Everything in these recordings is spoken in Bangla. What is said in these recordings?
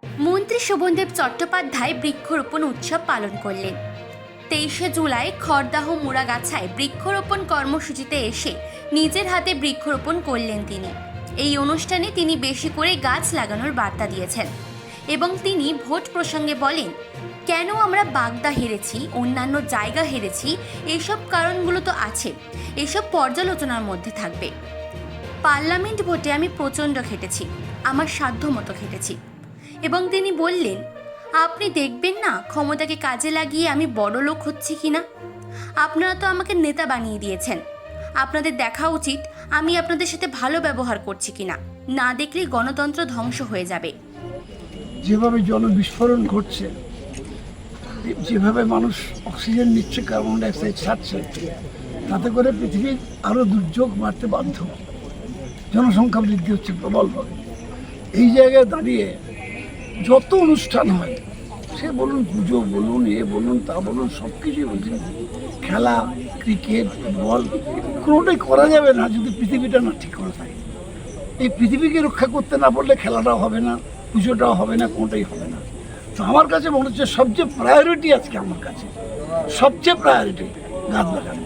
মন্ত্রী শোভনদেব চট্টোপাধ্যায় বৃক্ষরোপণ উৎসব পালন করলেন। 23শে জুলাই খড়দাহ মুড়াগাছায় বৃক্ষরোপণ কর্মসূচিতে এসে নিজের হাতে বৃক্ষরোপণ করলেন তিনি। এই অনুষ্ঠানে তিনি বেশি করে গাছ লাগানোর বার্তা দিয়েছেন এবং তিনি ভোট প্রসঙ্গে বলেন, কেন আমরা বাগদা হেরেছি, অন্যান্য জায়গা হেরেছি, এইসব কারণগুলো তো আছে, এসব পর্যালোচনার মধ্যে থাকবে। পার্লামেন্ট ভোটে আমি প্রচণ্ড খেটেছি, আমার সাধ্য মতো খেটেছি। এবং তিনি বললেন, আপনি দেখবেন না ক্ষমতাকে কাজে লাগিয়ে আমি বড় লোক হচ্ছি কিনা। আপনারা তো আমাকে নেতা বানিয়ে দিয়েছেন, আপনাদের দেখা উচিত আমি আপনাদের সাথে ভালো ব্যবহার করছি কিনা। না দেখলে গণতন্ত্র ধ্বংস হয়ে যাবে। যেভাবে জলবিস্ফোরণ ঘটছে, যেভাবে মানুষ অক্সিজেন নিচ্ছে, কার্বন ডাইঅক্সাইড ছাড়ছে, তাতে করে পৃথিবীর আরও দুর্যোগ বাড়তে বাধ্য। জনসংখ্যা বৃদ্ধি হচ্ছে প্রবলভাবে। এই জায়গায় দাঁড়িয়ে যত অনুষ্ঠান হয়, সে বলুন পুজো বলুন, বলুন তা বলুন, সব কিছুই বলছেন, খেলা, ক্রিকেট, ফুটবল, কোনোটাই করা যাবে না যদি পৃথিবীটা না ঠিক করে থাকে। এই পৃথিবীকে রক্ষা করতে না পারলে খেলাটাও হবে না, পুজোটাও হবে না, কোনোটাই হবে না। তো আমার কাছে মনে হচ্ছে সবচেয়ে প্রায়োরিটি আজকে আমার কাছে, সবচেয়ে প্রায়োরিটি গাছ লাগানো।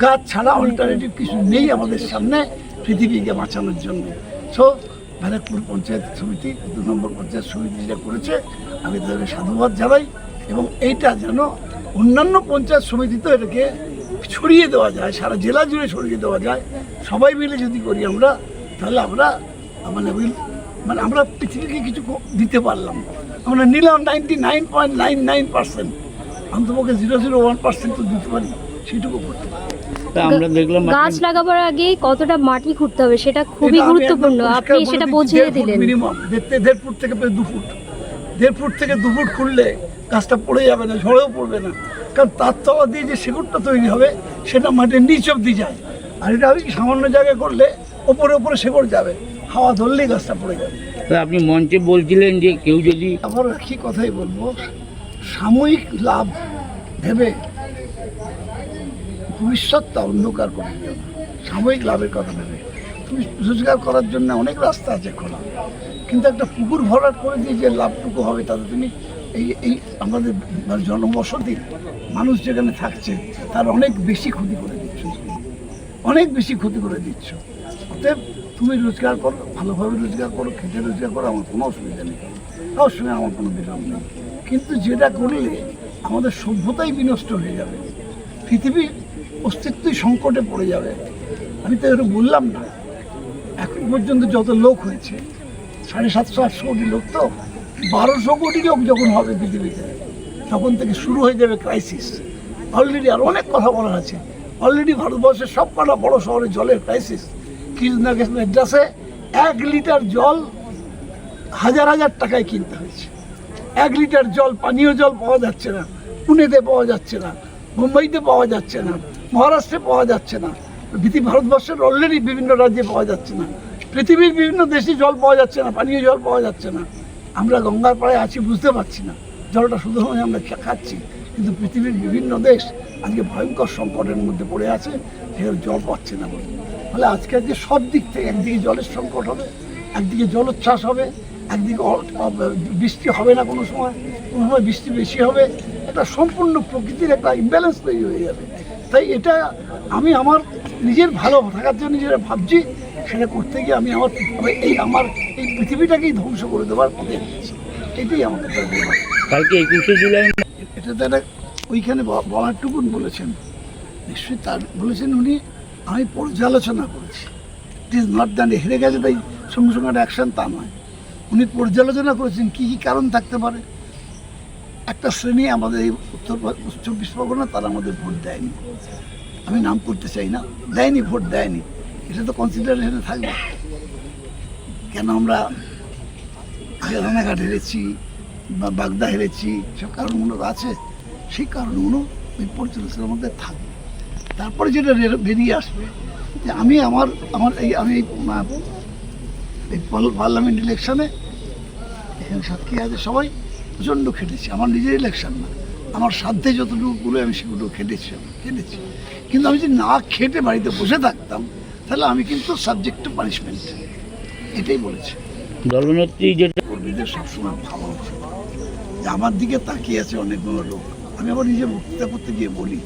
গাছ ছাড়া অল্টারনেটিভ কিছু নেই আমাদের সামনে পৃথিবীকে বাঁচানোর জন্য। সো ব্যারাকপুর পঞ্চায়েত সমিতি 2 নম্বর পঞ্চায়েত সমিতি যেটা করেছে, আমি তাদের সাধুবাদ জানাই। এবং এইটা যেন অন্যান্য পঞ্চায়েত সমিতিতেও এটাকে ছড়িয়ে দেওয়া যায়, সারা জেলা জুড়ে ছড়িয়ে দেওয়া যায়। সবাই মিলে যদি করি আমরা, তাহলে আমরা আমরা পৃথিবীকে কিছু দিতে পারলাম। আমরা নিলাম 99.99%, অন্তপক্ষে 0.01% তো দিতে পারি, সেটুকু করতে পারি। আমরা দেখলাম গাছ লাগাবার আগে কতটা মাটি খুঁড়তে হবে সেটা খুবই গুরুত্বপূর্ণ, আপনি সেটা বুঝিয়ে দিলেন। মিনিমাম 1.5 ফুট থেকে 2 ফুট, 1.5 ফুট থেকে 2 ফুট খুঁড়লে গাছটা পড়ে যাবে না, ঝড়েও পড়বে না। কারণ তার তলা দিয়ে যে শিকড়টা তৈরি হবে সেটা মাটির নিচ অব্দি যায়। আর এটা আমি সামান্য জায়গায় করলে ওপরে ওপরে শিকড় যাবে, হাওয়া ধরলেই গাছটা পড়ে যাবে। আপনি মঞ্চে বলছিলেন যে কেউ যদি, আবার একই কথাই বলবো, সাময়িক লাভ ভেবে ভবিষ্যৎটা অন্ধকার করে দিও না। সাময়িক লাভের কথা ভেবে তুমি রোজগার করার জন্য অনেক রাস্তা আছে খোলা, কিন্তু একটা পুকুর ভরাট করে দিয়ে যে লাভটুকু হবে তাতে তুমি এই আমাদের জনবসতি মানুষ যেখানে থাকছে তার অনেক বেশি ক্ষতি করে দিচ্ছ, অনেক বেশি ক্ষতি করে দিচ্ছ। অতএব তুমি রোজগার করো, ভালোভাবে রোজগার করো, খেটে রোজগার করো, আমার কোনো অসুবিধা নেই, তার সঙ্গে আমার কোনো বিরাম নেই। কিন্তু যেটা করলে আমাদের সভ্যতাই বিনষ্ট হয়ে যাবে, পৃথিবীর অস্তিত্বই সংকটে পড়ে যাবে। আমি তো এটা বললাম না, এখন পর্যন্ত যত লোক হয়েছে 750-800 কোটি লোক, তো 1200 কোটি লোক যখন হবে পৃথিবীতে, তখন থেকে শুরু হয়ে যাবে ক্রাইসিস। অলরেডি আর অনেক কথা বলার আছে। অলরেডি ভারতবর্ষের সব কটা বড় শহরে জলের ক্রাইসিস। কৃষ্ণনগর মেড্রাসে 1 লিটার জল 1000 টাকায় কিনতে হয়েছে। 1 লিটার জল, পানীয় জল পাওয়া যাচ্ছে না। পুনেতে পাওয়া যাচ্ছে না, মুম্বাইতে পাওয়া যাচ্ছে না, মহারাষ্ট্রে পাওয়া যাচ্ছে না। ভারতবর্ষের অলরেডি বিভিন্ন রাজ্যে পাওয়া যাচ্ছে না। পৃথিবীর বিভিন্ন দেশে জল পাওয়া যাচ্ছে না, পানীয় জল পাওয়া যাচ্ছে না। আমরা গঙ্গার পাড়ে আছি, বুঝতে পারছি না, জলটা শুধু আমরা খাচ্ছি। কিন্তু পৃথিবীর বিভিন্ন দেশ আজকে ভয়ঙ্কর সংকটের মধ্যে পড়ে আছে, সেখানে জল পাচ্ছে না বলে। ফলে আজকে সব দিক থেকে, একদিকে জলের সংকট হবে, একদিকে জলোচ্ছ্বাস হবে, একদিকে বৃষ্টি হবে না, কোনো সময় বৃষ্টি বেশি হবে। একটা সম্পূর্ণ প্রকৃতির একটা ইমব্যালেন্স তৈরি হয়ে যাবে। তাই এটা আমি আমার নিজের ভালো থাকার জন্য যেটা ভাবছি, সেটা করতে গিয়ে আমি আমার এই পৃথিবীটাকেই ধ্বংস করে দেওয়ার পথে এসেছি। এটাই আমাকে কালকে 21শে জুলাই এটা তো একটা ওইখানে বলারটুকুন বলেছেন, নিশ্চয়ই তার বলেছেন উনি, আমি পর্যালোচনা করেছি। ইট ইজ নট দ্যাট হেরে গেছে তাই সঙ্গে সঙ্গে একটা অ্যাকশন, তা নয়। উনি পর্যালোচনা করেছেন কী কী কারণ থাকতে পারে। একটা শ্রেণী আমাদের এই উত্তর 24 পরগনা, তারা আমাদের ভোট দেয়নি, আমি নাম করতে চাই না, দেয়নি, ভোট দেয়নি। এটা তো কনসিডারেশনে থাকবে। কেন আমরা আগে রানাঘাট হেরেছি বা বাগদা হেরেছি, সব কারণগুলো আছে, সেই কারণগুলো ওই পর্যালোচনার মধ্যে থাকবে। তারপরে যেটা বেরিয়ে আসবে যে আমি এই পার্লামেন্ট ইলেকশনে এখানে সাক্ষী আছে, সবাই প্রচণ্ড খেটেছি। আমার নিজের ইলেকশন না, আমার সাধ্যে যতটুকু করে আমি সেগুলো খেটেছি। কিন্তু আমি যদি না খেটে বাড়িতে বসে থাকতাম, তাহলে আমি কিন্তু সাবজেক্ট টু পানিশমেন্ট, এটাই বলেছি। দলনেত্রী যেটা আপনাদের সবসময় ভাবা উচিত যে আমার দিকে তাকিয়ে আছে অনেকগুলো লোক। আমি আবার নিজে বক্তৃতা করতে গিয়ে বলি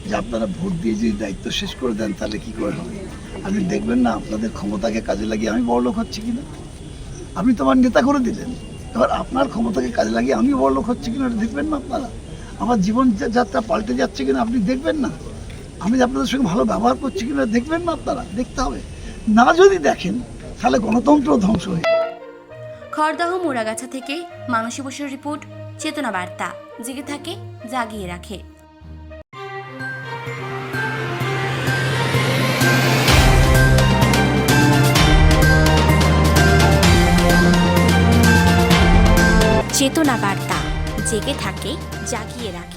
যে আপনারা ভোট দিয়ে যদি দায়িত্ব শেষ করে দেন তাহলে কী করে হবে? আপনি দেখবেন না আপনাদের ক্ষমতাকে কাজে লাগিয়ে আমি বড় লোক হচ্ছি কিনা। আপনি তো আমার নেতা করে দিলেন, এবার আপনার ক্ষমতাকে কাজে লাগিয়ে আমি বড় লোক হচ্ছি কিনা দেখবেন না আপনারা। আমার জীবন যাত্রা পাল্টে যাচ্ছে কিনা আপনি দেখবেন না। আমি আপনাদের সঙ্গে ভালো ব্যবহার করছি কিনা দেখবেন না আপনারা, দেখতে হবে। না যদি দেখেন তাহলে গণতন্ত্র ধ্বংস হয়ে যাবে। খড়দাহ মুরাগাছা থেকে মানসী বসুর রিপোর্ট, চেতনা বার্তা। জেগে থাকে, জাগিয়ে রাখে। চেতনা বার্তা, জেগে থাকে, জাগিয়ে রাখে।